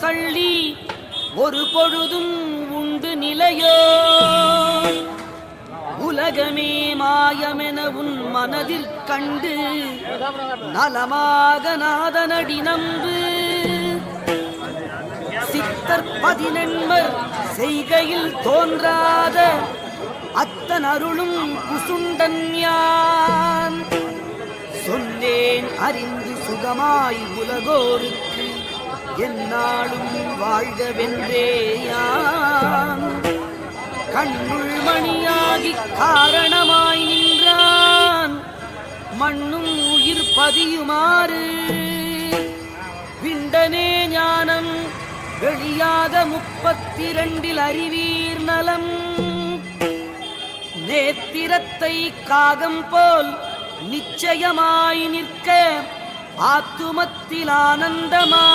தள்ளி ஒரு பொழுதும் உண்டு நிலையோ உலகமே மாயமென உன் மனதிற் கண்டு நலமாக நாதனடி நம்பு சித்தர் 11 செய்கையில் தோன்றாத அத்தன் அருளும் குசுண்டன் யான் சொன்னேன் அறிந்து சுகமாய் உலகோருக்கு என்னாலும் வாழ்கவென்றேயான் கண்ணுள் மணியாகி காரணமாய் நின்றான் மண்ணும் உயிர் பதியுமாறு விண்டனே ஞானம் வெளியாக 32 அறிவீர் நலம் நேத்திரத்தை காகம் போல் நிச்சயமாய் நிற்க ஆத்துமத்தில் ஆனந்தமா